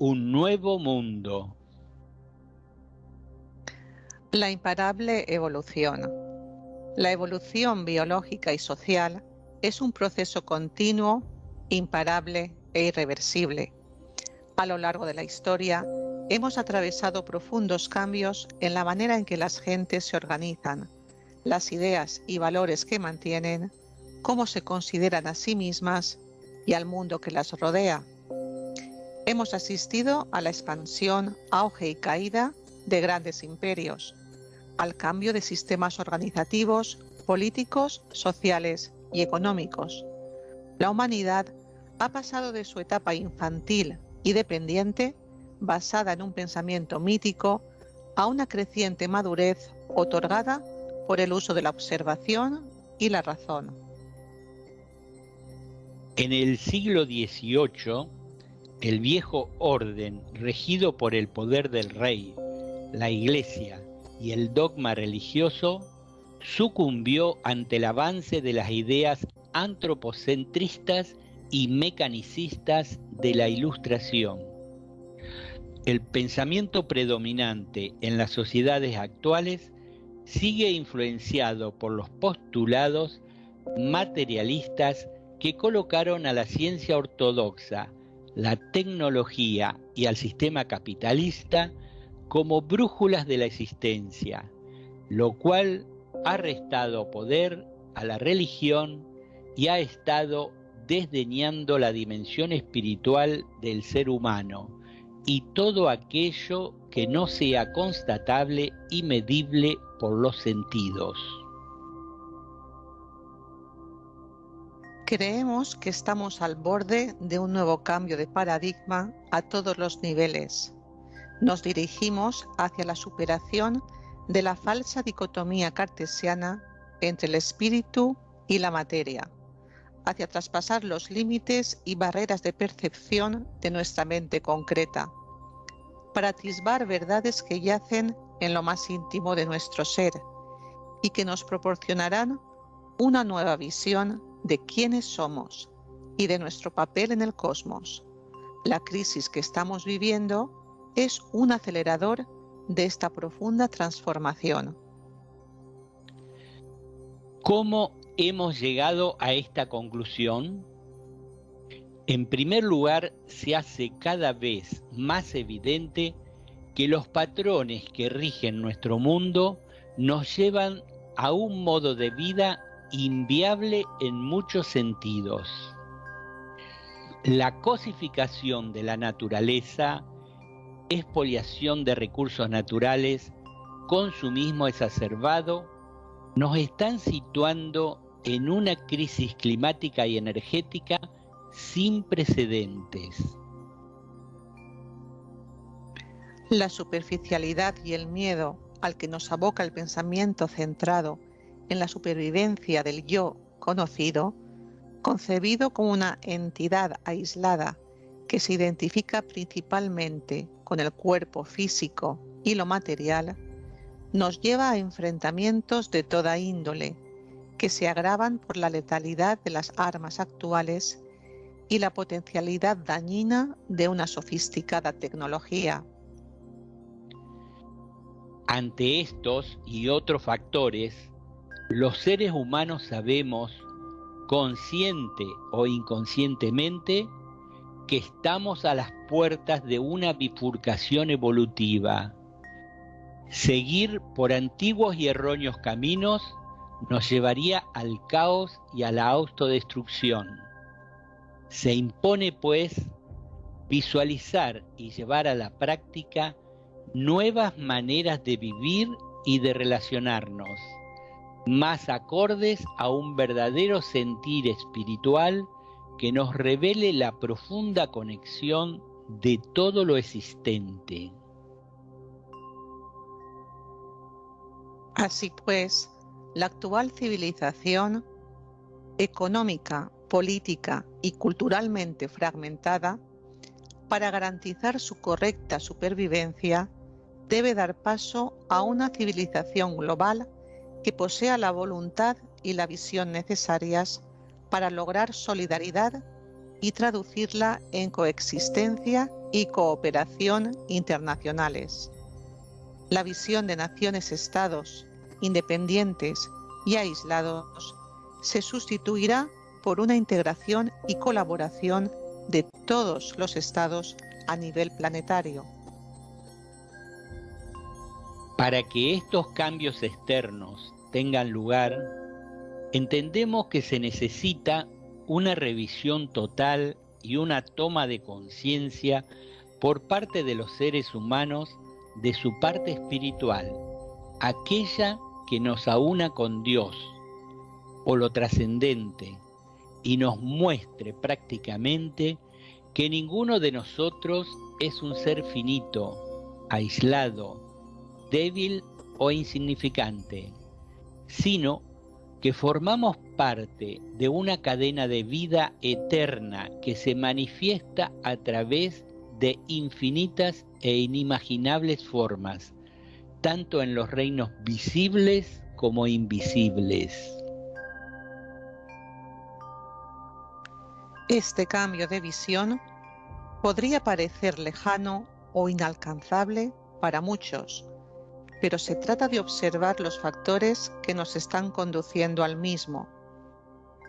un nuevo mundo. La imparable evolución. La evolución biológica y social es un proceso continuo, imparable e irreversible. A lo largo de la historia, hemos atravesado profundos cambios en la manera en que las gentes se organizan, las ideas y valores que mantienen, cómo se consideran a sí mismas y al mundo que las rodea. Hemos asistido a la expansión, auge y caída de grandes imperios, al cambio de sistemas organizativos, políticos, sociales y económicos. La humanidad ha pasado de su etapa infantil y dependiente, basada en un pensamiento mítico, a una creciente madurez otorgada por el uso de la observación y la razón. En el siglo XVIII, el viejo orden, regido por el poder del rey, la Iglesia y el dogma religioso, sucumbió ante el avance de las ideas antropocentristas y mecanicistas de la Ilustración. El pensamiento predominante en las sociedades actuales sigue influenciado por los postulados materialistas que colocaron a la ciencia ortodoxa, la tecnología y al sistema capitalista como brújulas de la existencia, lo cual ha restado poder a la religión y ha estado desdeñando la dimensión espiritual del ser humano y todo aquello que no sea constatable y medible por los sentidos. Creemos que estamos al borde de un nuevo cambio de paradigma a todos los niveles. Nos dirigimos hacia la superación de la falsa dicotomía cartesiana entre el espíritu y la materia, hacia traspasar los límites y barreras de percepción de nuestra mente concreta, para atisbar verdades que yacen en lo más íntimo de nuestro ser y que nos proporcionarán una nueva visión de quiénes somos y de nuestro papel en el cosmos. La crisis que estamos viviendo es un acelerador de esta profunda transformación. ¿Cómo hemos llegado a esta conclusión? En primer lugar, se hace cada vez más evidente que los patrones que rigen nuestro mundo nos llevan a un modo de vida inviable en muchos sentidos. La cosificación de la naturaleza, expoliación de recursos naturales, consumismo exacerbado, nos están situando en una crisis climática y energética sin precedentes. La superficialidad y el miedo al que nos aboca el pensamiento centrado en la supervivencia del yo conocido, concebido como una entidad aislada que se identifica principalmente con el cuerpo físico y lo material, nos lleva a enfrentamientos de toda índole que se agravan por la letalidad de las armas actuales y la potencialidad dañina de una sofisticada tecnología. Ante estos y otros factores, los seres humanos sabemos, consciente o inconscientemente, que estamos a las puertas de una bifurcación evolutiva. Seguir por antiguos y erróneos caminos nos llevaría al caos y a la autodestrucción. Se impone, pues, visualizar y llevar a la práctica nuevas maneras de vivir y de relacionarnos, más acordes a un verdadero sentir espiritual que nos revele la profunda conexión de todo lo existente. Así pues, la actual civilización, económica, política y culturalmente fragmentada, para garantizar su correcta supervivencia, debe dar paso a una civilización global que posea la voluntad y la visión necesarias para lograr solidaridad y traducirla en coexistencia y cooperación internacionales. La visión de naciones-estados independientes y aislados se sustituirá por una integración y colaboración de todos los estados a nivel planetario. Para que estos cambios externos tengan lugar, entendemos que se necesita una revisión total y una toma de conciencia por parte de los seres humanos de su parte espiritual, aquella que nos aúna con Dios o lo trascendente, y nos muestre prácticamente que ninguno de nosotros es un ser finito, aislado, débil o insignificante, sino que formamos parte de una cadena de vida eterna que se manifiesta a través de infinitas e inimaginables formas, tanto en los reinos visibles como invisibles. Este cambio de visión podría parecer lejano o inalcanzable para muchos, pero se trata de observar los factores que nos están conduciendo al mismo.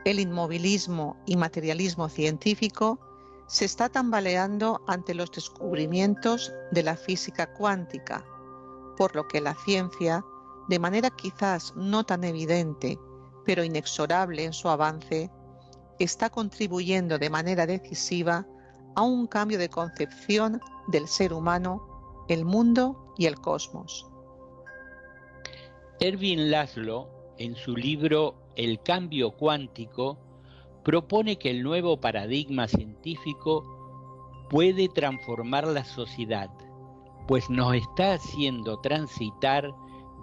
El inmovilismo y materialismo científico se está tambaleando ante los descubrimientos de la física cuántica, por lo que la ciencia, de manera quizás no tan evidente, pero inexorable en su avance, está contribuyendo de manera decisiva a un cambio de concepción del ser humano, el mundo y el cosmos. Erwin Laszlo, en su libro El cambio cuántico, propone que el nuevo paradigma científico puede transformar la sociedad, pues nos está haciendo transitar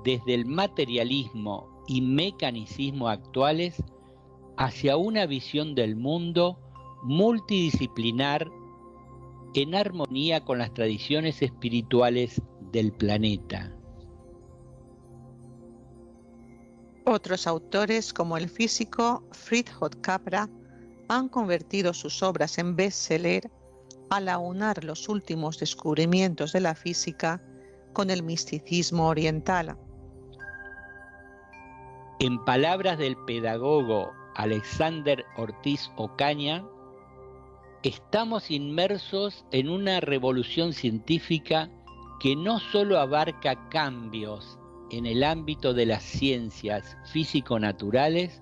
desde el materialismo y mecanicismo actuales hacia una visión del mundo multidisciplinar en armonía con las tradiciones espirituales del planeta. Otros autores, como el físico Freedhot Capra, han convertido sus obras en bestseller al aunar los últimos descubrimientos de la física con el misticismo oriental. En palabras del pedagogo Alexander Ortiz Ocaña, estamos inmersos en una revolución científica que no solo abarca cambios en el ámbito de las ciencias físico-naturales,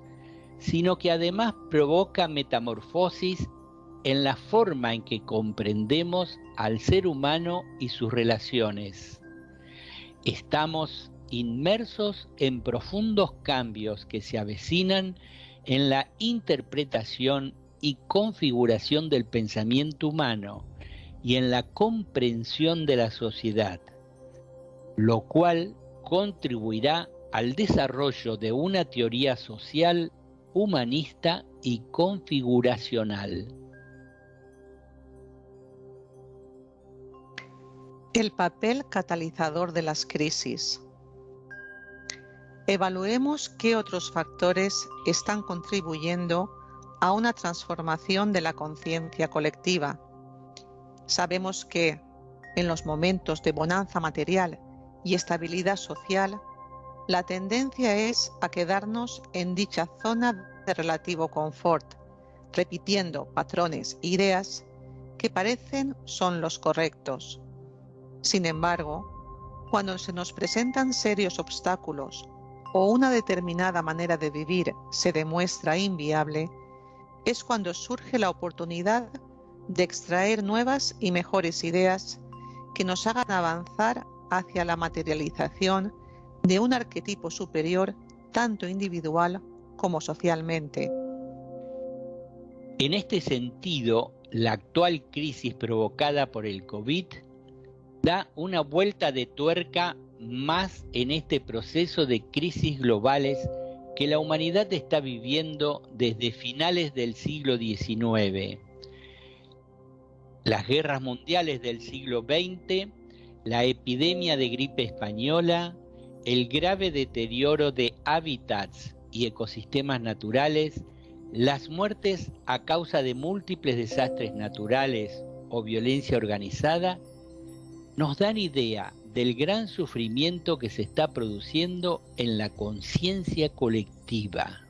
sino que además provoca metamorfosis en la forma en que comprendemos al ser humano y sus relaciones. Estamos inmersos en profundos cambios que se avecinan en la interpretación y configuración del pensamiento humano y en la comprensión de la sociedad, lo cual contribuirá al desarrollo de una teoría social, humanista y configuracional. El papel catalizador de las crisis. Evaluemos qué otros factores están contribuyendo a una transformación de la conciencia colectiva. Sabemos que, en los momentos de bonanza material y estabilidad social, la tendencia es a quedarnos en dicha zona de relativo confort, repitiendo patrones e ideas que parecen son los correctos. Sin embargo, cuando se nos presentan serios obstáculos o una determinada manera de vivir se demuestra inviable, es cuando surge la oportunidad de extraer nuevas y mejores ideas que nos hagan avanzar hacia la materialización de un arquetipo superior, tanto individual como socialmente. En este sentido, la actual crisis provocada por el COVID da una vuelta de tuerca más en este proceso de crisis globales que la humanidad está viviendo desde finales del siglo XIX. Las guerras mundiales del siglo XX, la epidemia de gripe española, el grave deterioro de hábitats y ecosistemas naturales, las muertes a causa de múltiples desastres naturales o violencia organizada, nos dan idea del gran sufrimiento que se está produciendo en la conciencia colectiva.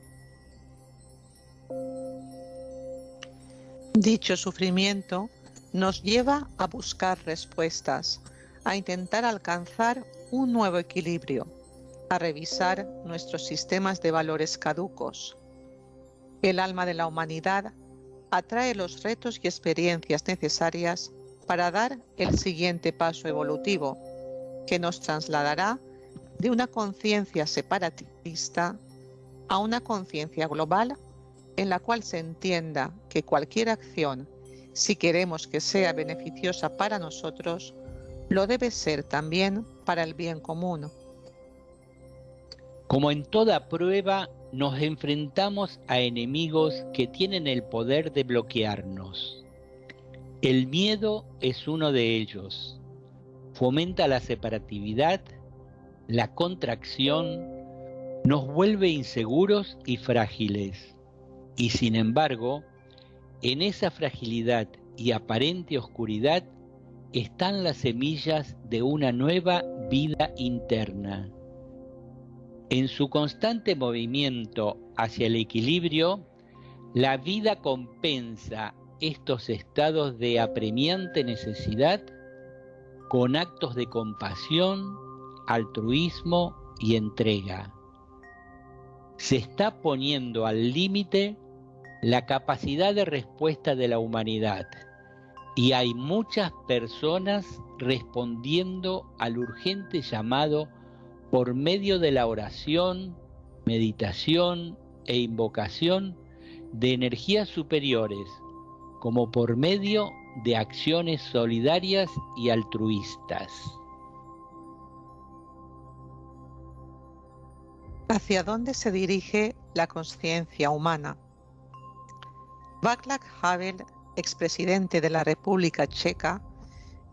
Dicho sufrimiento nos lleva a buscar respuestas, a intentar alcanzar un nuevo equilibrio, a revisar nuestros sistemas de valores caducos. El alma de la humanidad atrae los retos y experiencias necesarias para dar el siguiente paso evolutivo, que nos trasladará de una conciencia separatista a una conciencia global en la cual se entienda que cualquier acción, si queremos que sea beneficiosa para nosotros, lo debe ser también para el bien común. Como en toda prueba, nos enfrentamos a enemigos que tienen el poder de bloquearnos. El miedo es uno de ellos. Fomenta la separatividad, la contracción, nos vuelve inseguros y frágiles. Y sin embargo, en esa fragilidad y aparente oscuridad están las semillas de una nueva vida interna. En su constante movimiento hacia el equilibrio, la vida compensa estos estados de apremiante necesidad con actos de compasión, altruismo y entrega. Se está poniendo al límite la capacidad de respuesta de la humanidad y hay muchas personas respondiendo al urgente llamado por medio de la oración, meditación e invocación de energías superiores, como por medio de acciones solidarias y altruistas. ¿Hacia dónde se dirige la conciencia humana? Václav Havel, expresidente de la República Checa,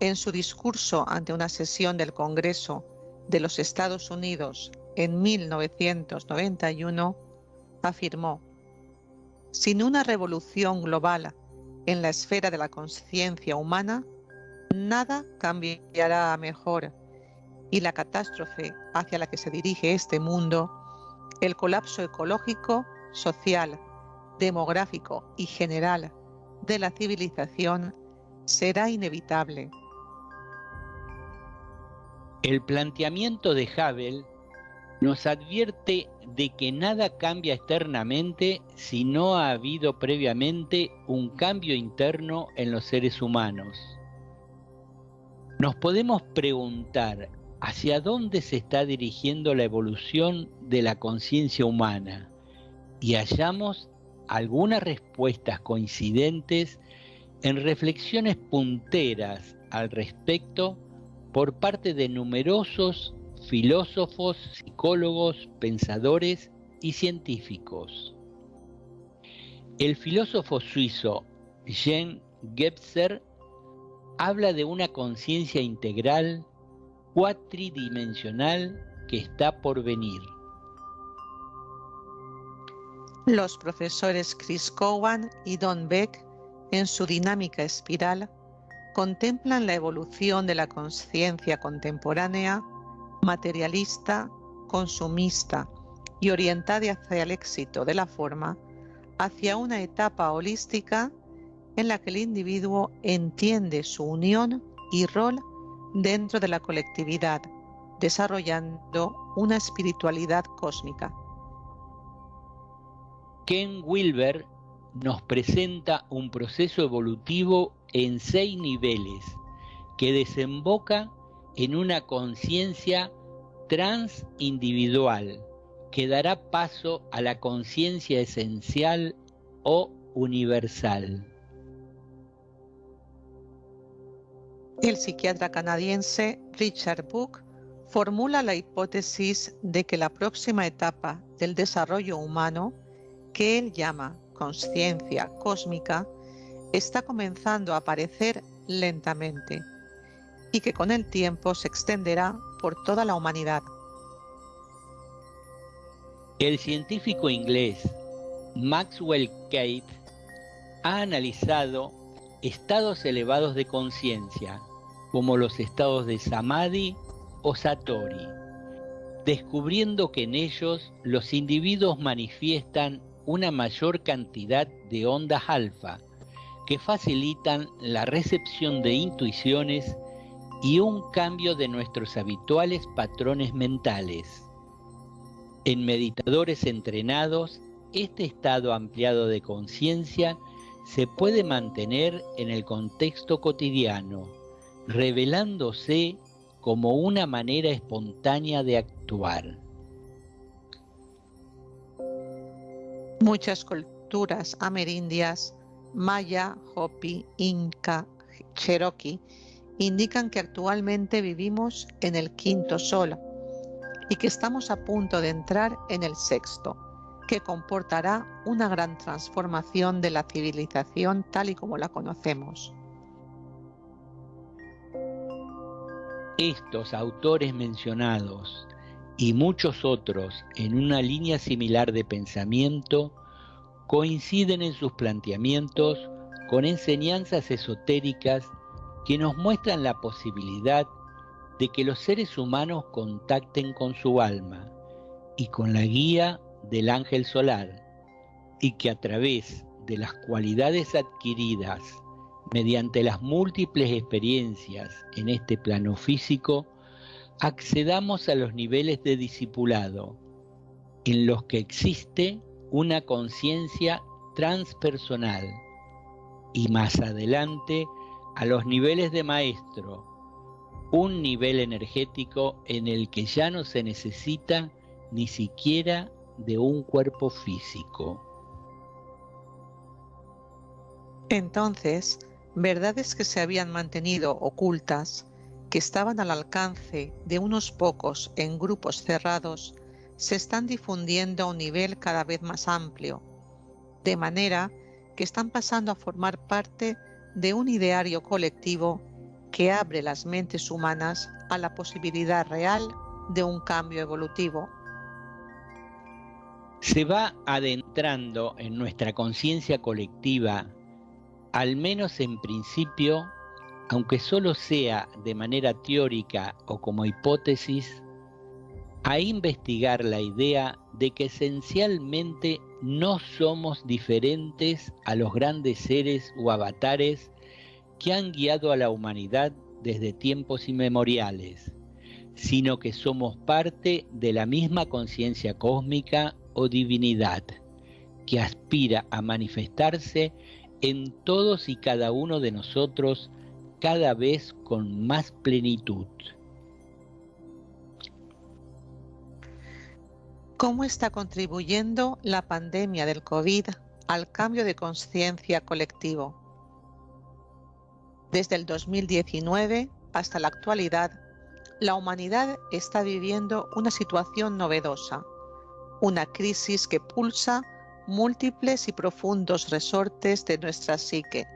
en su discurso ante una sesión del Congreso de los Estados Unidos en 1991, afirmó: sin una revolución global en la esfera de la conciencia humana, nada cambiará a mejor, y la catástrofe hacia la que se dirige este mundo, el colapso ecológico, social, demográfico y general de la civilización, será inevitable. El planteamiento de Havel nos advierte de que nada cambia externamente si no ha habido previamente un cambio interno en los seres humanos. Nos podemos preguntar hacia dónde se está dirigiendo la evolución de la conciencia humana y hallamos algunas respuestas coincidentes en reflexiones punteras al respecto por parte de numerosos filósofos, psicólogos, pensadores y científicos. El filósofo suizo Jean Gebser habla de una conciencia integral, cuatridimensional, que está por venir. Los profesores Chris Cowan y Don Beck, en su dinámica espiral, contemplan la evolución de la conciencia contemporánea, materialista, consumista y orientada hacia el éxito de la forma, hacia una etapa holística en la que el individuo entiende su unión y rol dentro de la colectividad, desarrollando una espiritualidad cósmica. Ken Wilber nos presenta un proceso evolutivo en 6 niveles que desemboca en una conciencia transindividual que dará paso a la conciencia esencial o universal. El psiquiatra canadiense Richard Buck formula la hipótesis de que la próxima etapa del desarrollo humano, que él llama conciencia cósmica, está comenzando a aparecer lentamente y que con el tiempo se extenderá por toda la humanidad. El científico inglés Maxwell Kate ha analizado estados elevados de conciencia, como los estados de Samadhi o Satori, descubriendo que en ellos los individuos manifiestan una mayor cantidad de ondas alfa que facilitan la recepción de intuiciones y un cambio de nuestros habituales patrones mentales. En meditadores entrenados, este estado ampliado de conciencia se puede mantener en el contexto cotidiano, revelándose como una manera espontánea de actuar. Muchas culturas amerindias, Maya, Hopi, Inca, Cherokee, indican que actualmente vivimos en el quinto sol y que estamos a punto de entrar en el sexto, que comportará una gran transformación de la civilización tal y como la conocemos. Estos autores mencionados y muchos otros en una línea similar de pensamiento coinciden en sus planteamientos con enseñanzas esotéricas que nos muestran la posibilidad de que los seres humanos contacten con su alma y con la guía del ángel solar, y que a través de las cualidades adquiridas mediante las múltiples experiencias en este plano físico, accedamos a los niveles de discipulado, en los que existe una conciencia transpersonal, y más adelante a los niveles de maestro, un nivel energético en el que ya no se necesita ni siquiera de un cuerpo físico. Entonces, verdades que se habían mantenido ocultas, que estaban al alcance de unos pocos en grupos cerrados, se están difundiendo a un nivel cada vez más amplio, de manera que están pasando a formar parte de un ideario colectivo que abre las mentes humanas a la posibilidad real de un cambio evolutivo. Se va adentrando en nuestra conciencia colectiva, al menos en principio, aunque solo sea de manera teórica o como hipótesis, a investigar la idea de que esencialmente no somos diferentes a los grandes seres o avatares que han guiado a la humanidad desde tiempos inmemoriales, sino que somos parte de la misma conciencia cósmica o divinidad, que aspira a manifestarse en todos y cada uno de nosotros cada vez con más plenitud. ¿Cómo está contribuyendo la pandemia del COVID al cambio de conciencia colectivo? Desde el 2019 hasta la actualidad, la humanidad está viviendo una situación novedosa, una crisis que pulsa múltiples y profundos resortes de nuestra psique.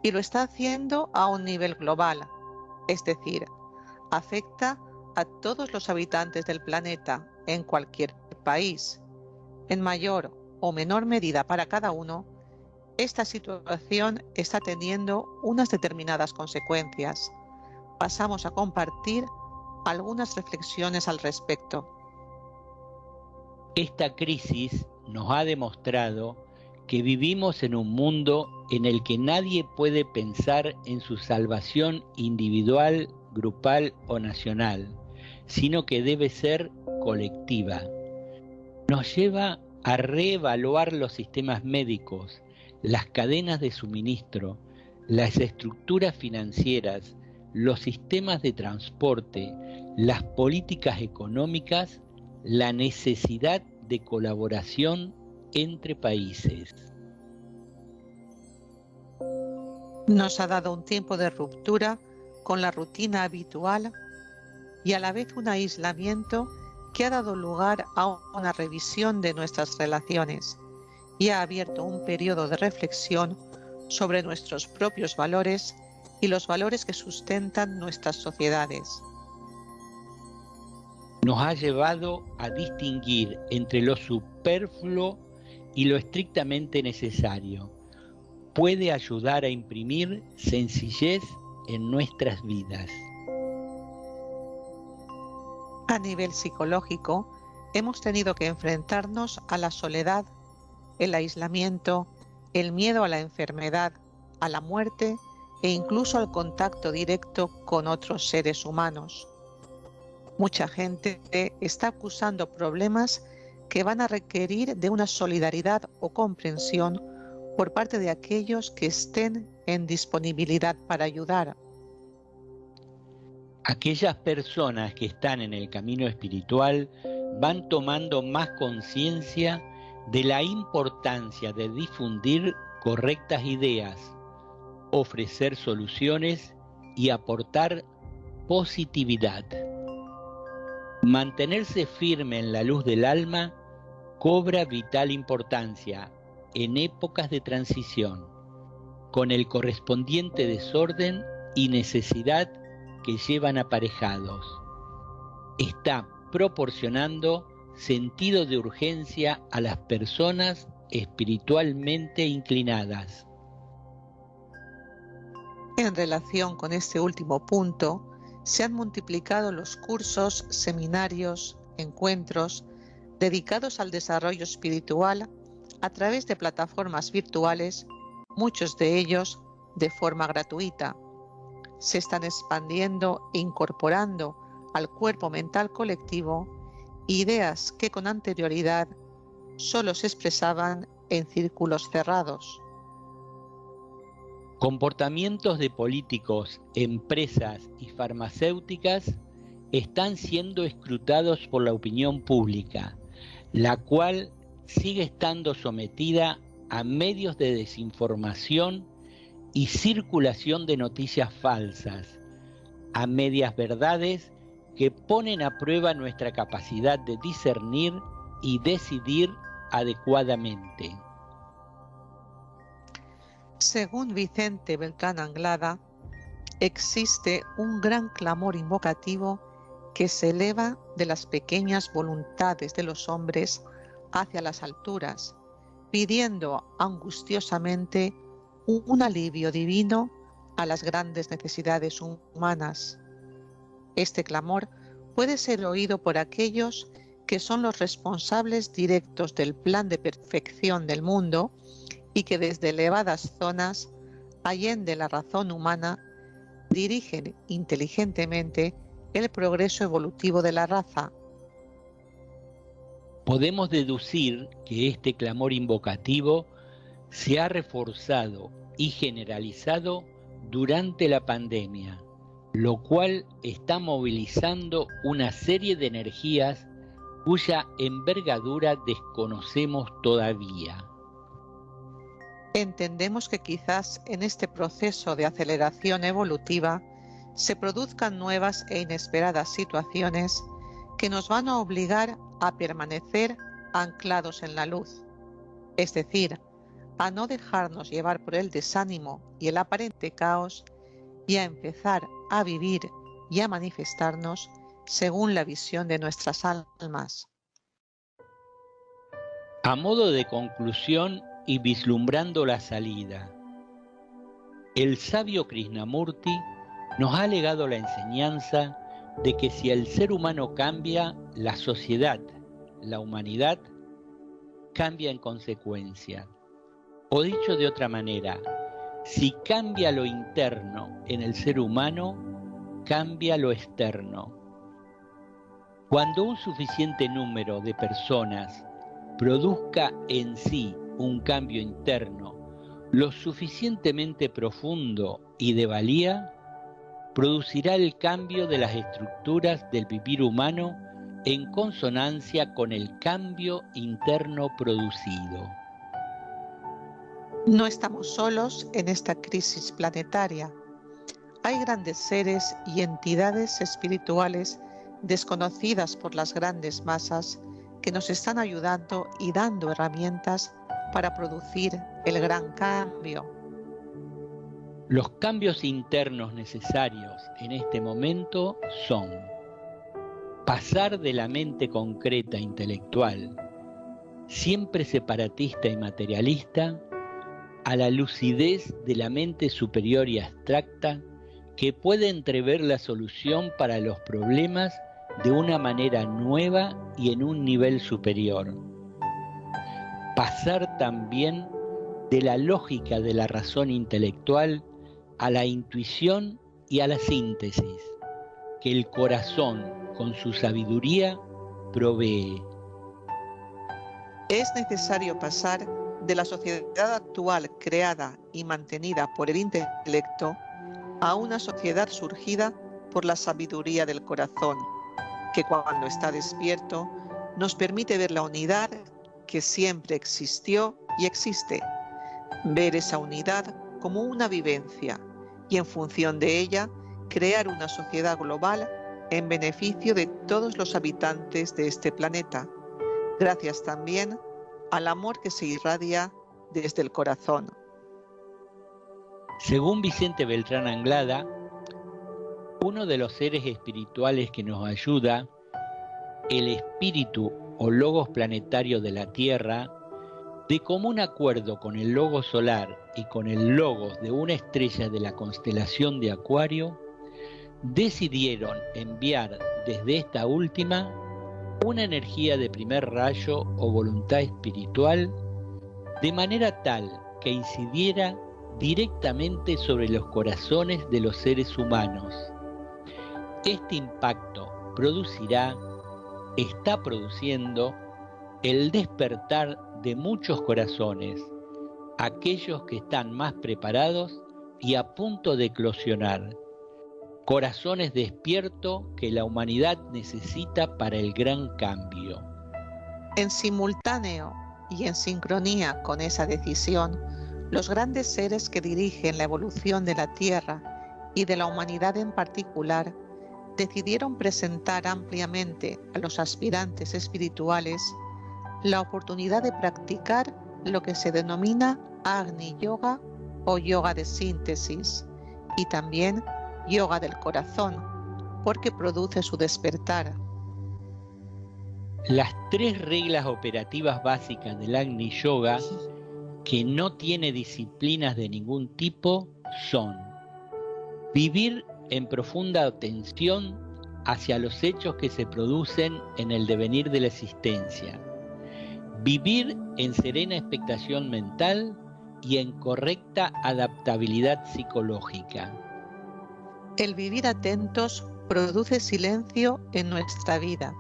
Y lo está haciendo a un nivel global, es decir, afecta a todos los habitantes del planeta en cualquier país. En mayor o menor medida para cada uno, esta situación está teniendo unas determinadas consecuencias. Pasamos a compartir algunas reflexiones al respecto. Esta crisis nos ha demostrado que vivimos en un mundo en el que nadie puede pensar en su salvación individual, grupal o nacional, sino que debe ser colectiva. Nos lleva a reevaluar los sistemas médicos, las cadenas de suministro, las estructuras financieras, los sistemas de transporte, las políticas económicas, la necesidad de colaboración entre países. Nos ha dado un tiempo de ruptura con la rutina habitual y a la vez un aislamiento que ha dado lugar a una revisión de nuestras relaciones y ha abierto un periodo de reflexión sobre nuestros propios valores y los valores que sustentan nuestras sociedades. Nos ha llevado a distinguir entre lo superfluo y lo estrictamente necesario, puede ayudar a imprimir sencillez en nuestras vidas. A nivel psicológico, hemos tenido que enfrentarnos a la soledad, el aislamiento, el miedo a la enfermedad, a la muerte e incluso al contacto directo con otros seres humanos. Mucha gente está acusando problemas que van a requerir de una solidaridad o comprensión por parte de aquellos que estén en disponibilidad para ayudar. Aquellas personas que están en el camino espiritual van tomando más conciencia de la importancia de difundir correctas ideas, ofrecer soluciones y aportar positividad. Mantenerse firme en la luz del alma cobra vital importancia en épocas de transición, con el correspondiente desorden y necesidad que llevan aparejados. Está proporcionando sentido de urgencia a las personas espiritualmente inclinadas. En relación con este último punto, se han multiplicado los cursos, seminarios, encuentros dedicados al desarrollo espiritual a través de plataformas virtuales, muchos de ellos de forma gratuita. Se están expandiendo e incorporando al cuerpo mental colectivo ideas que con anterioridad solo se expresaban en círculos cerrados. Comportamientos de políticos, empresas y farmacéuticas están siendo escrutados por la opinión pública, la cual sigue estando sometida a medios de desinformación y circulación de noticias falsas, a medias verdades que ponen a prueba nuestra capacidad de discernir y decidir adecuadamente. Según Vicente Beltrán Anglada, existe un gran clamor invocativo que se eleva de las pequeñas voluntades de los hombres hacia las alturas, pidiendo angustiosamente un alivio divino a las grandes necesidades humanas. Este clamor puede ser oído por aquellos que son los responsables directos del plan de perfección del mundo y que desde elevadas zonas, allende la razón humana, dirigen inteligentemente el progreso evolutivo de la raza. Podemos deducir que este clamor invocativo se ha reforzado y generalizado durante la pandemia, lo cual está movilizando una serie de energías cuya envergadura desconocemos todavía. Entendemos que quizás en este proceso de aceleración evolutiva se produzcan nuevas e inesperadas situaciones que nos van a obligar a permanecer anclados en la luz, es decir, a no dejarnos llevar por el desánimo y el aparente caos y a empezar a vivir y a manifestarnos según la visión de nuestras almas. A modo de conclusión y vislumbrando la salida, el sabio Krishnamurti nos ha legado la enseñanza de que si el ser humano cambia, la sociedad, la humanidad, cambia en consecuencia. O dicho de otra manera, si cambia lo interno en el ser humano, cambia lo externo. Cuando un suficiente número de personas produzca en sí un cambio interno lo suficientemente profundo y de valía, producirá el cambio de las estructuras del vivir humano en consonancia con el cambio interno producido. No estamos solos en esta crisis planetaria. Hay grandes seres y entidades espirituales desconocidas por las grandes masas que nos están ayudando y dando herramientas para producir el gran cambio. Los cambios internos necesarios en este momento son pasar de la mente concreta intelectual, siempre separatista y materialista, a la lucidez de la mente superior y abstracta que puede entrever la solución para los problemas de una manera nueva y en un nivel superior. Pasar también de la lógica de la razón intelectual a la intuición y a la síntesis, que el corazón con su sabiduría provee. Es necesario pasar de la sociedad actual creada y mantenida por el intelecto a una sociedad surgida por la sabiduría del corazón, que cuando está despierto nos permite ver la unidad que siempre existió y existe, ver esa unidad como una vivencia y en función de ella crear una sociedad global en beneficio de todos los habitantes de este planeta, gracias también al amor que se irradia desde el corazón. Según Vicente Beltrán Anglada, uno de los seres espirituales que nos ayuda, el espíritu o logos planetario de la Tierra, de común acuerdo con el logos solar y con el logos de una estrella de la constelación de Acuario, decidieron enviar desde esta última una energía de primer rayo o voluntad espiritual de manera tal que incidiera directamente sobre los corazones de los seres humanos. Este impacto está produciendo el despertar de muchos corazones, aquellos que están más preparados y a punto de eclosionar, corazones despiertos que la humanidad necesita para el gran cambio. En simultáneo y en sincronía con esa decisión, los grandes seres que dirigen la evolución de la Tierra y de la humanidad en particular, decidieron presentar ampliamente a los aspirantes espirituales la oportunidad de practicar lo que se denomina Agni Yoga o yoga de síntesis y también yoga del corazón, porque produce su despertar. Las 3 reglas operativas básicas del Agni Yoga, que no tiene disciplinas de ningún tipo, son: vivir en profunda atención hacia los hechos que se producen en el devenir de la existencia, vivir en serena expectación mental y en correcta adaptabilidad psicológica. El vivir atentos produce silencio en nuestra vida.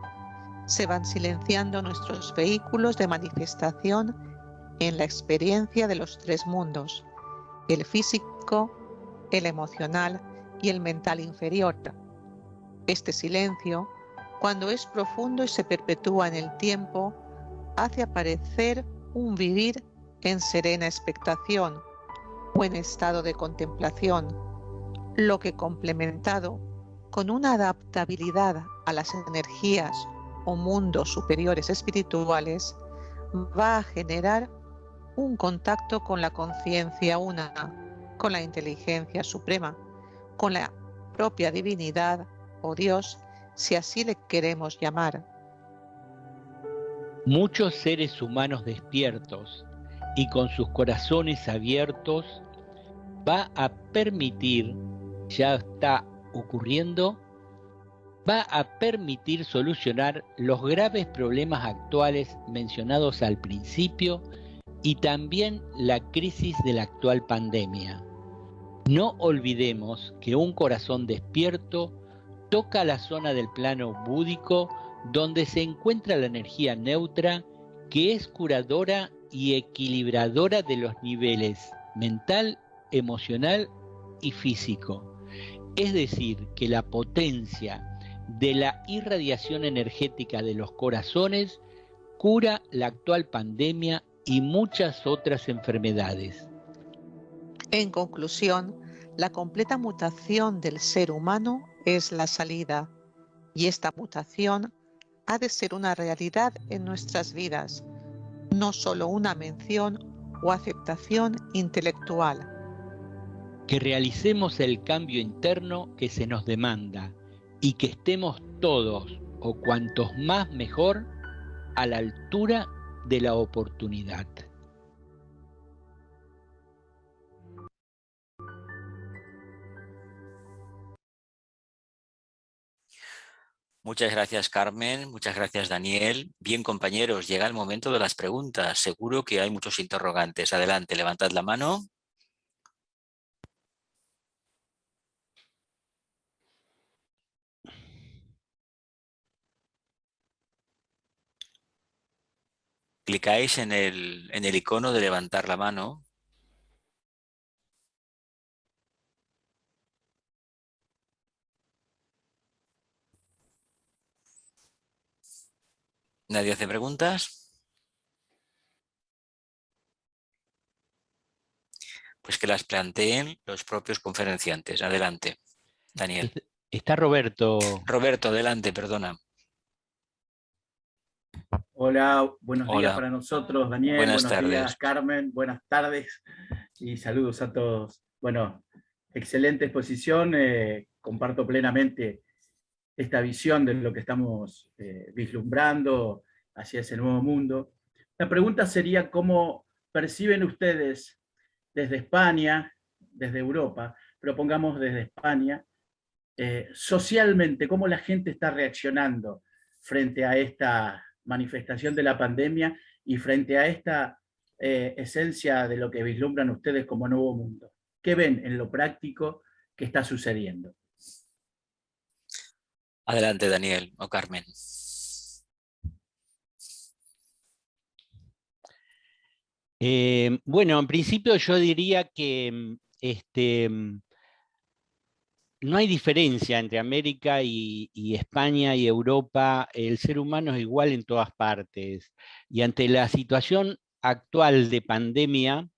Se van silenciando nuestros vehículos de manifestación en la experiencia de los 3 mundos, el físico, el emocional y el mental inferior. Este silencio, cuando es profundo y se perpetúa en el tiempo, hace aparecer un vivir en serena expectación o en estado de contemplación, lo que complementado con una adaptabilidad a las energías o mundos superiores espirituales, va a generar un contacto con la conciencia una, con la inteligencia suprema, con la propia divinidad o Dios, si así le queremos llamar. Muchos seres humanos despiertos y con sus corazones abiertos va a permitir, ya está ocurriendo, va a permitir solucionar los graves problemas actuales mencionados al principio y también la crisis de la actual pandemia. No olvidemos que un corazón despierto toca la zona del plano búdico donde se encuentra la energía neutra, que es curadora y equilibradora de los niveles mental, emocional y físico. Es decir, que la potencia de la irradiación energética de los corazones cura la actual pandemia y muchas otras enfermedades. En conclusión, la completa mutación del ser humano es la salida, y esta mutación ha de ser una realidad en nuestras vidas, no solo una mención o aceptación intelectual. Que realicemos el cambio interno que se nos demanda y que estemos todos, o cuantos más mejor, a la altura de la oportunidad. Muchas gracias, Carmen. Muchas gracias, Daniel. Bien, compañeros, llega el momento de las preguntas. Seguro que hay muchos interrogantes. Adelante, levantad la mano. Clicáis en el icono de levantar la mano. ¿Nadie hace preguntas? Pues que las planteen los propios conferenciantes. Adelante, Daniel. Está Roberto. Roberto, adelante, perdona. Hola, buenos días Hola. para nosotros, Daniel. Buenas Buenos tardes. días, Carmen. Buenas tardes y saludos a todos. Bueno, excelente exposición. Comparto plenamente esta visión de lo que estamos vislumbrando hacia ese nuevo mundo. La pregunta sería cómo perciben ustedes desde España, desde Europa, pero pongamos desde España, socialmente, cómo la gente está reaccionando frente a esta manifestación de la pandemia y frente a esta esencia de lo que vislumbran ustedes como nuevo mundo. ¿Qué ven en lo práctico que está sucediendo? Adelante, Daniel o Carmen. Bueno, en principio yo diría que no hay diferencia entre América y España y Europa. El ser humano es igual en todas partes. Y ante la situación actual de pandemia,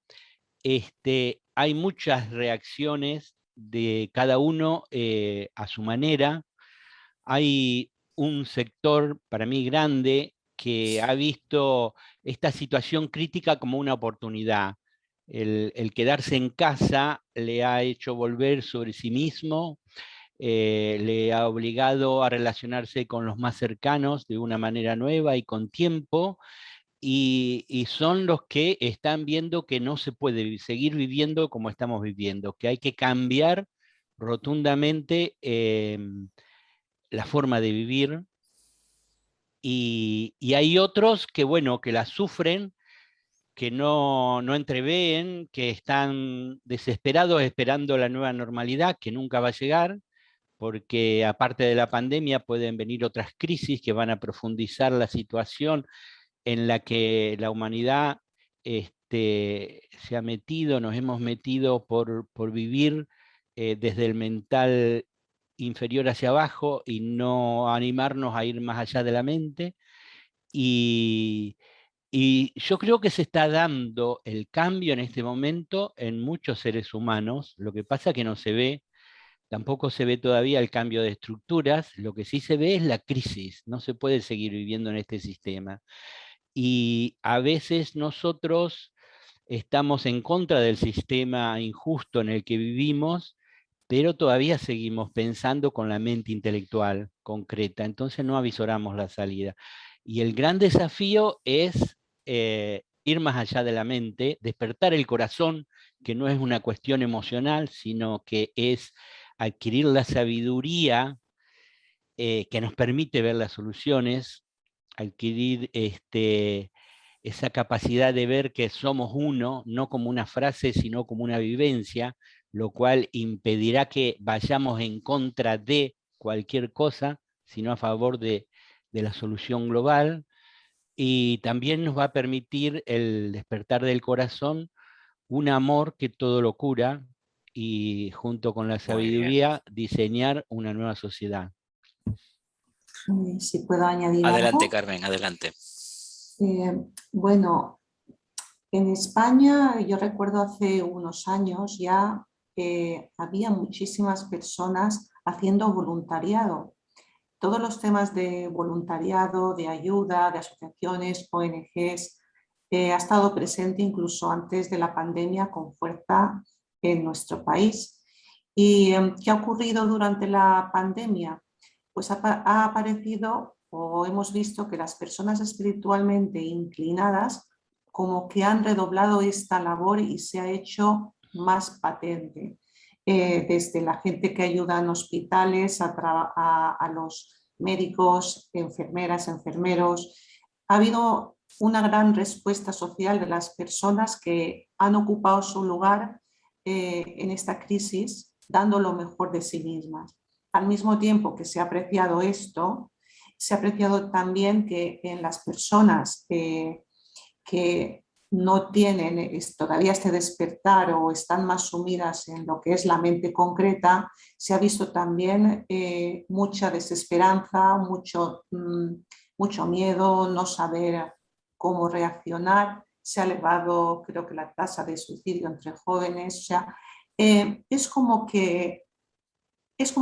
hay muchas reacciones de cada uno a su manera. Hay un sector, para mí, grande que ha visto esta situación crítica como una oportunidad. El quedarse en casa le ha hecho volver sobre sí mismo, le ha obligado a relacionarse con los más cercanos de una manera nueva y con tiempo, y son los que están viendo que no se puede seguir viviendo como estamos viviendo, que hay que cambiar rotundamente la forma de vivir, y hay otros que, bueno, que la sufren, que no entreveen, que están desesperados esperando la nueva normalidad, que nunca va a llegar, porque aparte de la pandemia pueden venir otras crisis que van a profundizar la situación en la que la humanidad se ha metido, nos hemos metido por vivir desde el mental inferior hacia abajo y no animarnos a ir más allá de la mente. Y yo creo que se está dando el cambio en este momento en muchos seres humanos. Lo que pasa es que no se ve, tampoco se ve todavía el cambio de estructuras. Lo que sí se ve es la crisis. No se puede seguir viviendo en este sistema. Y a veces nosotros estamos en contra del sistema injusto en el que vivimos, pero todavía seguimos pensando con la mente intelectual concreta, entonces no avisoramos la salida. Y el gran desafío es ir más allá de la mente, despertar el corazón, que no es una cuestión emocional, sino que es adquirir la sabiduría que nos permite ver las soluciones, adquirir esa capacidad de ver que somos uno, no como una frase, sino como una vivencia, lo cual impedirá que vayamos en contra de cualquier cosa, sino a favor de la solución global, y también nos va a permitir el despertar del corazón un amor que todo lo cura, y junto con la sabiduría diseñar una nueva sociedad. Si puedo añadir Adelante, algo. Carmen, adelante. Bueno, en España yo recuerdo hace unos años ya había muchísimas personas haciendo voluntariado. Todos los temas de voluntariado, de ayuda, de asociaciones, ONGs, ha estado presente incluso antes de la pandemia con fuerza en nuestro país. ¿Y qué ha ocurrido durante la pandemia? Pues ha aparecido o hemos visto que las personas espiritualmente inclinadas como que han redoblado esta labor y se ha hecho más patente. Desde la gente que ayuda en hospitales a los médicos, enfermeras, enfermeros. Ha habido una gran respuesta social de las personas que han ocupado su lugar en esta crisis, dando lo mejor de sí mismas. Al mismo tiempo que se ha apreciado esto, se ha apreciado también que en las personas que no tienen todavía este despertar o están más sumidas en lo que es la mente concreta, se ha visto también mucha desesperanza, mucho miedo, no saber cómo reaccionar. Se ha elevado, creo que, la tasa de suicidio entre jóvenes. O sea, es como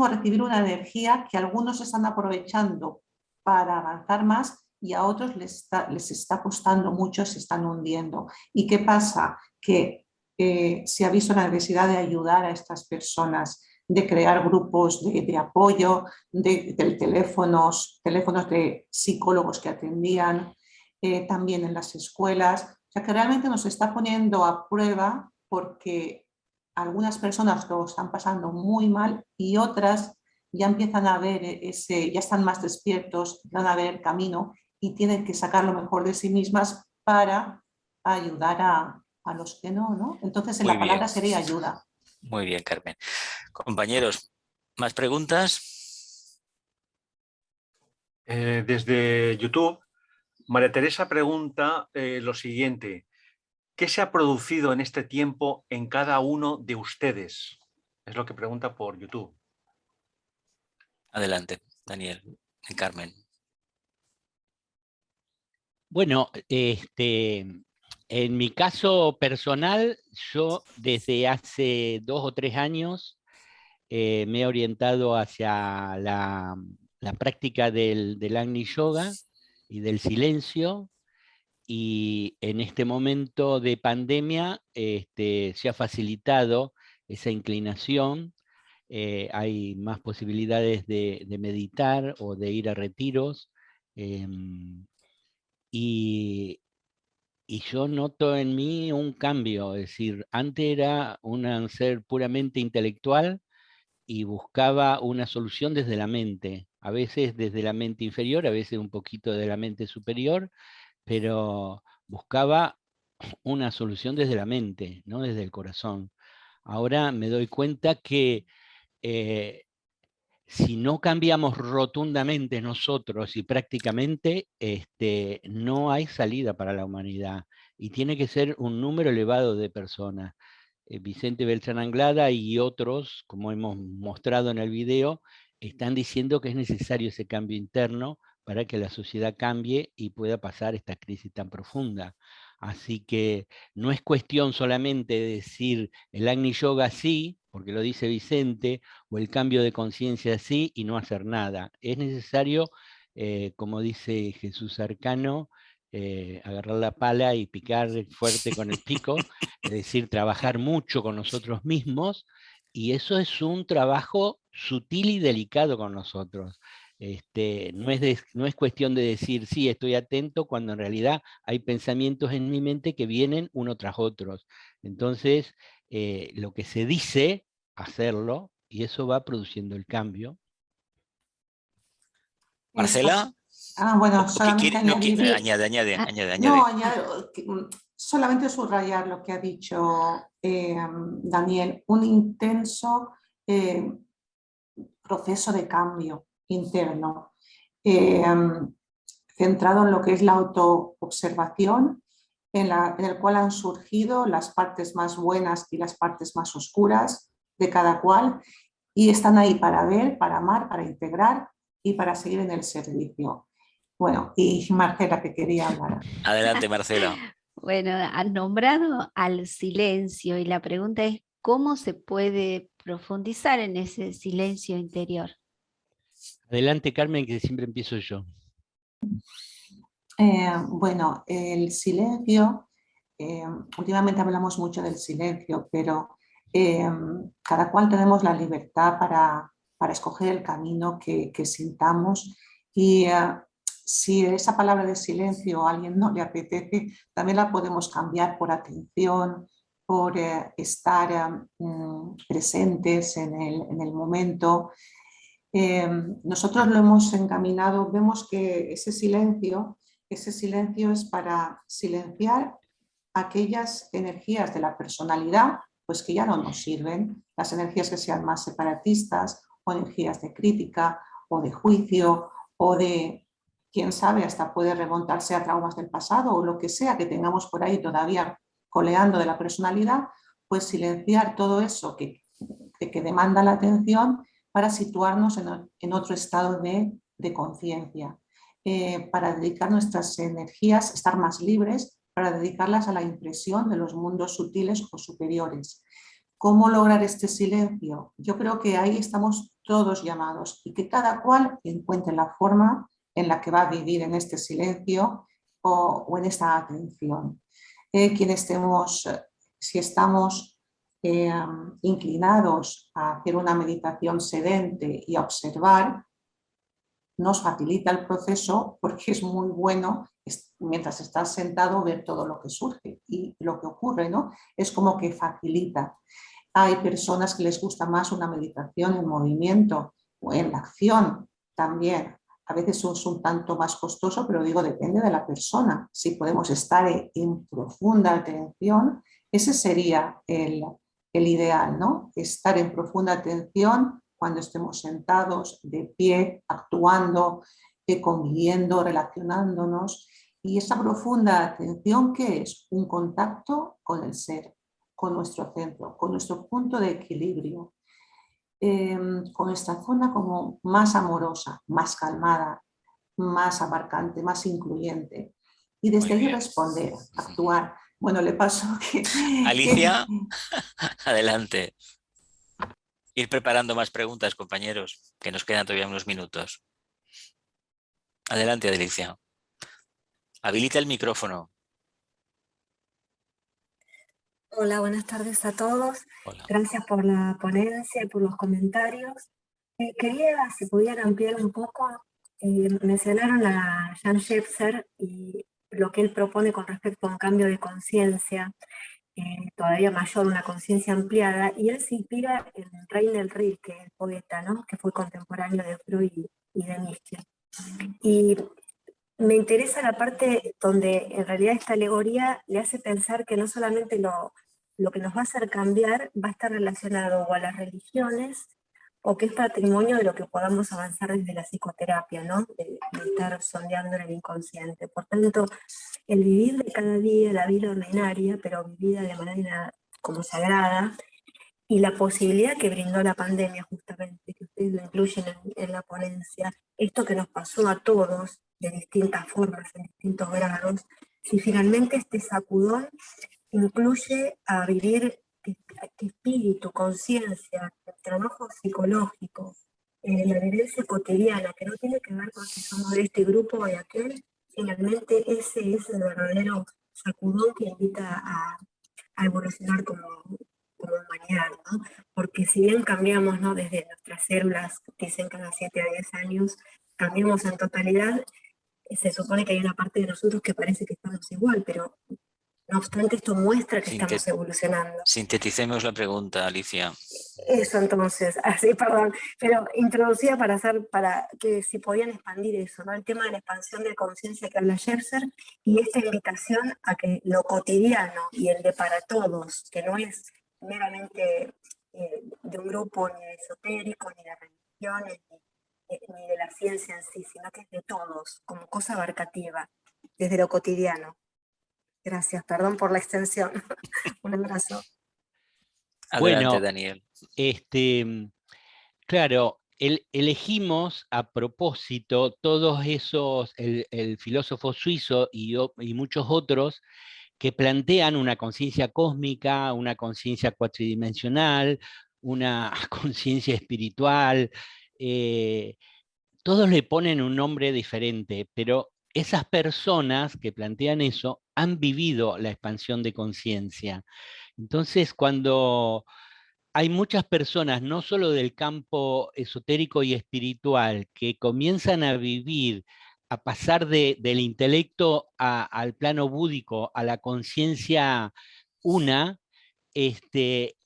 recibir una energía que algunos están aprovechando para avanzar más y a otros les está costando mucho, se están hundiendo. ¿Y qué pasa? Que se ha visto la necesidad de ayudar a estas personas, de crear grupos de apoyo, de teléfonos de psicólogos que atendían, también en las escuelas. O sea, que realmente nos está poniendo a prueba, porque algunas personas lo están pasando muy mal y otras ya empiezan a ver ya están más despiertos, van a ver el camino y tienen que sacar lo mejor de sí mismas para ayudar a los que no, ¿no? Entonces, Muy la palabra bien. sería ayuda. Muy bien, Carmen. Compañeros, ¿más preguntas? Desde YouTube, María Teresa pregunta lo siguiente: ¿qué se ha producido en este tiempo en cada uno de ustedes? Es lo que pregunta por YouTube. Adelante, Daniel y Carmen. Bueno, en mi caso personal, yo desde hace 2 o 3 años me he orientado hacia la práctica del Agni Yoga y del silencio, y en este momento de pandemia se ha facilitado esa inclinación. Hay más posibilidades de meditar o de ir a retiros, y yo noto en mí un cambio. Es decir, antes era un ser puramente intelectual y buscaba una solución desde la mente, a veces desde la mente inferior, a veces un poquito de la mente superior, pero buscaba una solución desde la mente, no desde el corazón. Ahora me doy cuenta que eh, si no cambiamos rotundamente nosotros y prácticamente, no hay salida para la humanidad, y tiene que ser un número elevado de personas. Vicente Beltrán Anglada y otros, como hemos mostrado en el video, están diciendo que es necesario ese cambio interno para que la sociedad cambie y pueda pasar esta crisis tan profunda. Así que no es cuestión solamente de decir el Agni Yoga sí, porque lo dice Vicente, o el cambio de conciencia sí, y no hacer nada. Es necesario, como dice Jesús Arcano, agarrar la pala y picar fuerte con el pico, es decir, trabajar mucho con nosotros mismos, y eso es un trabajo sutil y delicado con nosotros. No es cuestión de decir, sí, estoy atento, cuando en realidad hay pensamientos en mi mente que vienen uno tras otros. Entonces, lo que se dice, hacerlo, y eso va produciendo el cambio. Marcela. Bueno, solamente añadir. Sí. Añade. No, solamente subrayar lo que ha dicho Daniel, un intenso proceso de cambio interno, centrado en lo que es la autoobservación, en el cual han surgido las partes más buenas y las partes más oscuras de cada cual, y están ahí para ver, para amar, para integrar y para seguir en el servicio. Bueno, y Marcela, que quería hablar. Adelante, Marcela. Bueno, han nombrado al silencio y la pregunta es, ¿cómo se puede profundizar en ese silencio interior? Adelante, Carmen, que siempre empiezo yo. Bueno, el silencio, últimamente hablamos mucho del silencio, pero cada cual tenemos la libertad para escoger el camino que sintamos, y si esa palabra de silencio a alguien no le apetece, también la podemos cambiar por atención, por estar presentes en el momento. Nosotros lo hemos encaminado, vemos que ese silencio es para silenciar aquellas energías de la personalidad, pues que ya no nos sirven, las energías que sean más separatistas, o energías de crítica, o de juicio, o de, quién sabe, hasta puede remontarse a traumas del pasado, o lo que sea que tengamos por ahí todavía coleando de la personalidad, pues silenciar todo eso que demanda la atención para situarnos en otro estado de conciencia, para dedicar nuestras energías, estar más libres, para dedicarlas a la impresión de los mundos sutiles o superiores. ¿Cómo lograr este silencio? Yo creo que ahí estamos todos llamados y que cada cual encuentre la forma en la que va a vivir en este silencio o en esta atención. Si estamos inclinados a hacer una meditación sedente y a observar, nos facilita el proceso porque es muy bueno mientras estás sentado ver todo lo que surge y lo que ocurre, ¿no? Es como que facilita. Hay personas que les gusta más una meditación en movimiento o en la acción también. A veces es un tanto más costoso, pero digo, depende de la persona. Si podemos estar en profunda atención, ese sería el ideal, ¿no? Estar en profunda atención cuando estemos sentados, de pie, actuando, conviviendo, relacionándonos. Y esa profunda atención, ¿qué es? Un contacto con el ser, con nuestro centro, con nuestro punto de equilibrio, con esta zona como más amorosa, más calmada, más abarcante, más incluyente. Y desde ahí responder, actuar. Bueno, le paso que... Alicia, adelante. Ir preparando más preguntas, compañeros, que nos quedan todavía unos minutos. Adelante, Alicia. Habilita el micrófono. Hola, buenas tardes a todos. Hola. Gracias por la ponencia y por los comentarios. Quería, si pudieran ampliar un poco, mencionaron a Jan Shepser y lo que él propone con respecto a un cambio de conciencia todavía mayor, una conciencia ampliada, y él se inspira en Rainer Rilke, el poeta, ¿no? Que fue contemporáneo de Freud y de Nietzsche. Y me interesa la parte donde en realidad esta alegoría le hace pensar que no solamente lo que nos va a hacer cambiar va a estar relacionado o a las religiones, o que es patrimonio de lo que podamos avanzar desde la psicoterapia, ¿no? De estar sondeando en el inconsciente. Por tanto, el vivir de cada día, la vida ordinaria, pero vivida de manera como sagrada, y la posibilidad que brindó la pandemia justamente, que ustedes lo incluyen en la ponencia, esto que nos pasó a todos de distintas formas, en distintos grados, si finalmente este sacudón incluye a vivir espíritu, conciencia, el trabajo psicológico, la vivencia cotidiana, que no tiene que ver con si somos de este grupo o de aquel, finalmente ese es el verdadero sacudón que invita a evolucionar como humanidad, ¿no? Porque si bien cambiamos, ¿no? Desde nuestras células, dicen cada 7 a 10 años, cambiamos en totalidad, se supone que hay una parte de nosotros que parece que estamos igual, pero no obstante esto muestra que estamos evolucionando. Sinteticemos la pregunta, Alicia. Eso entonces, así, perdón, pero introducida para que si podían expandir eso, ¿no? El tema de la expansión de conciencia que habla Shepser y esta invitación a que lo cotidiano y el de para todos, que no es meramente de un grupo ni de esotérico, ni de religiones, ni de la ciencia en sí, sino que es de todos, como cosa abarcativa, desde lo cotidiano. Gracias, perdón por la extensión. Un abrazo. Adelante, Bueno, Daniel. Claro, elegimos a propósito todos esos, el filósofo suizo y muchos otros que plantean una conciencia cósmica, una conciencia cuatridimensional, una conciencia espiritual. Todos le ponen un nombre diferente, pero esas personas que plantean eso han vivido la expansión de conciencia. Entonces, cuando hay muchas personas, no solo del campo esotérico y espiritual, que comienzan a vivir, a pasar del intelecto al plano búdico, a la conciencia una,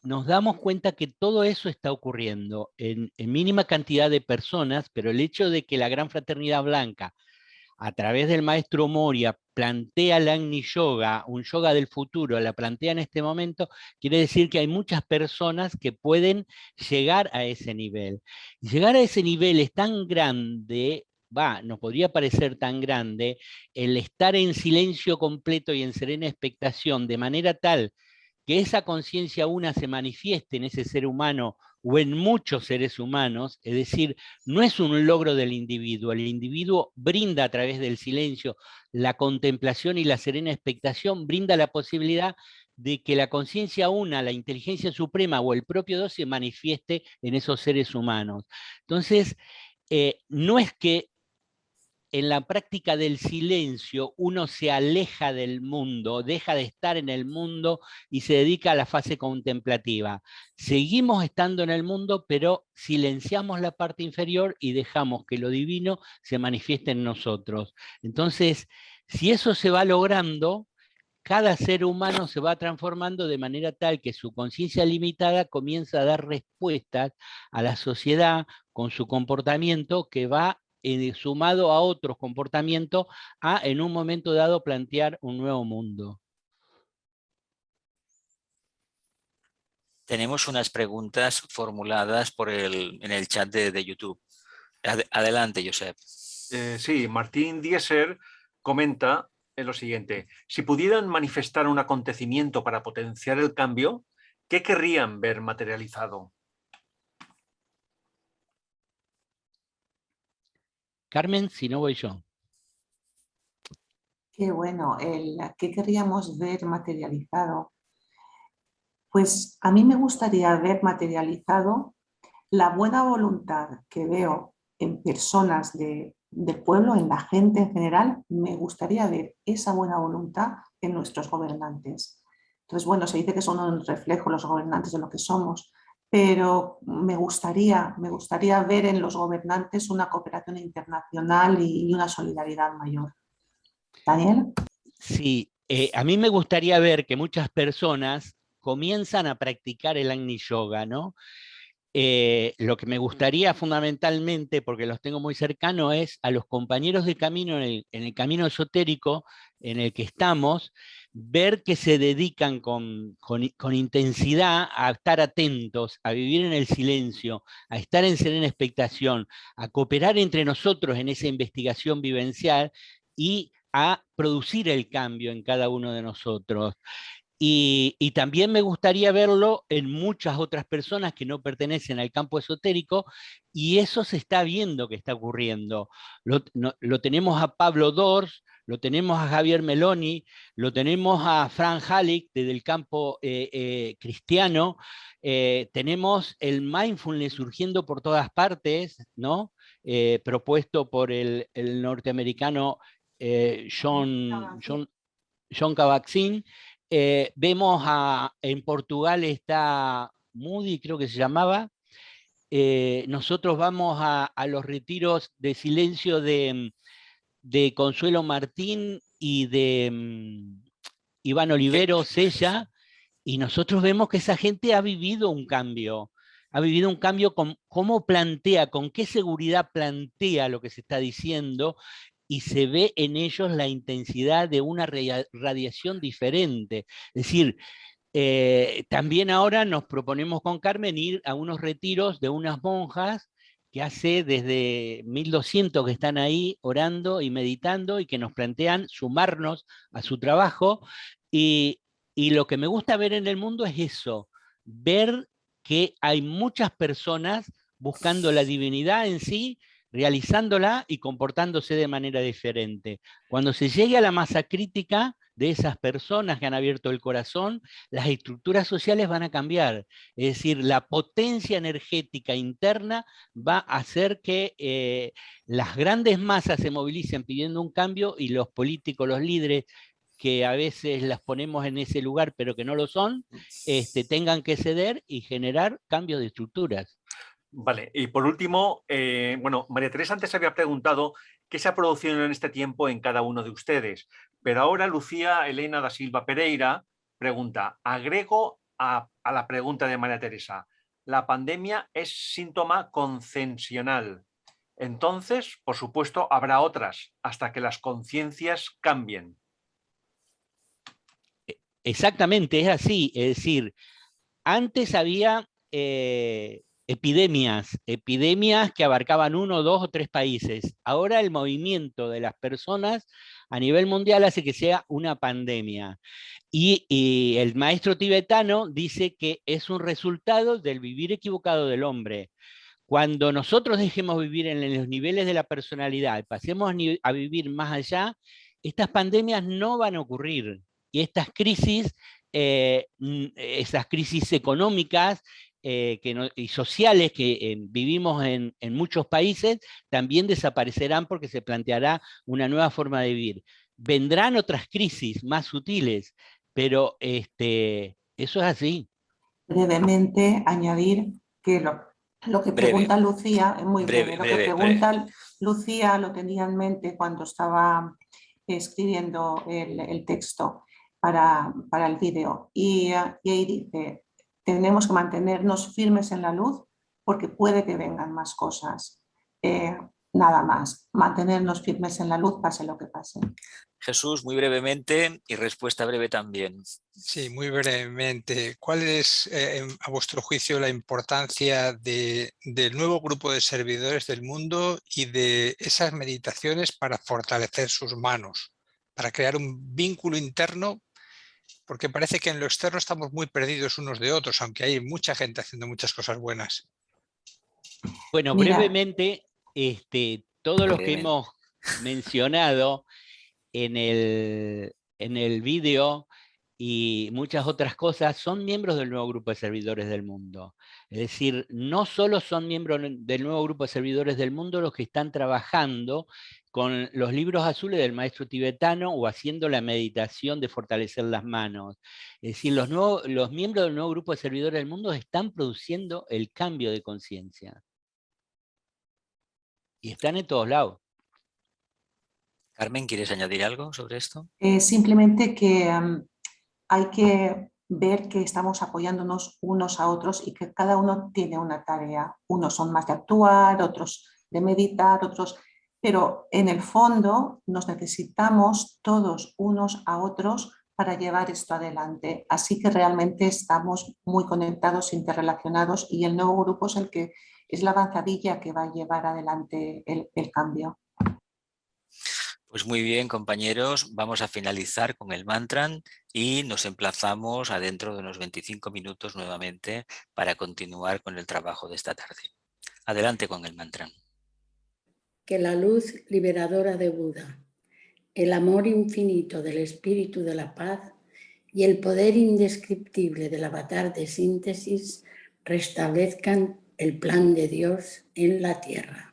nos damos cuenta que todo eso está ocurriendo en mínima cantidad de personas, pero el hecho de que la Gran Fraternidad Blanca, a través del maestro Moria, plantea la Agni Yoga, un yoga del futuro, la plantea en este momento, quiere decir que hay muchas personas que pueden llegar a ese nivel. Y llegar a ese nivel es tan grande, nos podría parecer tan grande, el estar en silencio completo y en serena expectación, de manera tal que esa conciencia una se manifieste en ese ser humano o en muchos seres humanos, es decir, no es un logro del individuo, el individuo brinda a través del silencio, la contemplación y la serena expectación, brinda la posibilidad de que la conciencia una, la inteligencia suprema o el propio Dios se manifieste en esos seres humanos. Entonces, no es que en la práctica del silencio uno se aleja del mundo, deja de estar en el mundo y se dedica a la fase contemplativa. Seguimos estando en el mundo, pero silenciamos la parte inferior y dejamos que lo divino se manifieste en nosotros. Entonces, si eso se va logrando, cada ser humano se va transformando de manera tal que su conciencia limitada comienza a dar respuestas a la sociedad con su comportamiento que va sumado a otros comportamientos a en un momento dado plantear un nuevo mundo. Tenemos unas preguntas formuladas en el chat de YouTube. Adelante, Josep. Sí, Martín Dieser comenta lo siguiente: si pudieran manifestar un acontecimiento para potenciar el cambio, ¿qué querrían ver materializado? Carmen, si no voy yo. Qué bueno, ¿qué querríamos ver materializado? Pues a mí me gustaría ver materializado la buena voluntad que veo en personas del pueblo, en la gente en general. Me gustaría ver esa buena voluntad en nuestros gobernantes. Entonces, bueno, se dice que son un reflejo los gobernantes de lo que somos, pero me gustaría ver en los gobernantes una cooperación internacional y una solidaridad mayor. ¿Daniel? Sí, a mí me gustaría ver que muchas personas comienzan a practicar el Agni Yoga, ¿no? Lo que me gustaría fundamentalmente, porque los tengo muy cercanos, es a los compañeros de camino en el camino esotérico en el que estamos, ver que se dedican con intensidad a estar atentos, a vivir en el silencio, a estar en serena expectación, a cooperar entre nosotros en esa investigación vivencial y a producir el cambio en cada uno de nosotros. Y también me gustaría verlo en muchas otras personas que no pertenecen al campo esotérico, y eso se está viendo que está ocurriendo. Lo tenemos a Pablo Dors, lo tenemos a Javier Meloni, lo tenemos a Frank Halleck desde el campo cristiano, tenemos el mindfulness surgiendo por todas partes, ¿no? Propuesto por el norteamericano John Kabat-Zinn. Vemos en Portugal está Moody, creo que se llamaba. Nosotros vamos a los retiros de silencio de Consuelo Martín y de Iván Olivero Sella, y nosotros vemos que esa gente ha vivido un cambio con cómo plantea, con qué seguridad plantea lo que se está diciendo, y se ve en ellos la intensidad de una radiación diferente. Es decir, también ahora nos proponemos con Carmen ir a unos retiros de unas monjas que hace desde 1200 que están ahí orando y meditando y que nos plantean sumarnos a su trabajo. Y lo que me gusta ver en el mundo es eso, ver que hay muchas personas buscando la divinidad en sí, realizándola y comportándose de manera diferente. Cuando se llegue a la masa crítica de esas personas que han abierto el corazón, las estructuras sociales van a cambiar. Es decir, la potencia energética interna va a hacer que las grandes masas se movilicen pidiendo un cambio, y los políticos, los líderes, que a veces las ponemos en ese lugar pero que no lo son, tengan que ceder y generar cambios de estructuras. Vale, y por último, bueno, María Teresa antes había preguntado qué se ha producido en este tiempo en cada uno de ustedes, pero ahora Lucía Elena da Silva Pereira pregunta: agrego a la pregunta de María Teresa. La pandemia es síntoma consensional. Entonces, por supuesto, habrá otras hasta que las conciencias cambien. Exactamente, es así. Es decir, antes había epidemias que abarcaban 1, 2 o 3 países. Ahora el movimiento de las personas a nivel mundial hace que sea una pandemia. Y el maestro tibetano dice que es un resultado del vivir equivocado del hombre. Cuando nosotros dejemos vivir en los niveles de la personalidad y pasemos a vivir más allá, estas pandemias no van a ocurrir. Y estas crisis, esas crisis económicas y sociales que vivimos en muchos países, también desaparecerán porque se planteará una nueva forma de vivir. Vendrán otras crisis más sutiles, pero eso es así. Brevemente añadir que lo que pregunta Lucía es muy breve. Lo que pregunta Lucía lo tenía en mente cuando estaba escribiendo el texto para el vídeo. Y ahí dice, tenemos que mantenernos firmes en la luz porque puede que vengan más cosas. Nada más, mantenernos firmes en la luz pase lo que pase. Jesús, muy brevemente y respuesta breve también. Sí, muy brevemente. ¿Cuál es, a vuestro juicio, la importancia del nuevo grupo de servidores del mundo y de esas meditaciones para fortalecer sus manos, para crear un vínculo interno? Porque parece que en lo externo estamos muy perdidos unos de otros, aunque hay mucha gente haciendo muchas cosas buenas. Bueno, brevemente, todo lo que hemos mencionado en el vídeo y muchas otras cosas son miembros del nuevo grupo de servidores del mundo. Es decir, no solo son miembros del nuevo grupo de servidores del mundo los que están trabajando con los libros azules del maestro tibetano o haciendo la meditación de fortalecer las manos. Es decir, los miembros del nuevo grupo de servidores del mundo están produciendo el cambio de conciencia. Y están en todos lados. Carmen, ¿quieres añadir algo sobre esto? Simplemente que hay que ver que estamos apoyándonos unos a otros y que cada uno tiene una tarea. Unos son más de actuar, otros de meditar, otros... Pero en el fondo nos necesitamos todos unos a otros para llevar esto adelante. Así que realmente estamos muy conectados, interrelacionados y el nuevo grupo es el que es la avanzadilla que va a llevar adelante el cambio. Pues muy bien, compañeros, vamos a finalizar con el mantra y nos emplazamos a dentro de unos 25 minutos nuevamente para continuar con el trabajo de esta tarde. Adelante con el mantra. Que la luz liberadora de Buda, el amor infinito del espíritu de la paz y el poder indescriptible del avatar de síntesis restablezcan el plan de Dios en la tierra.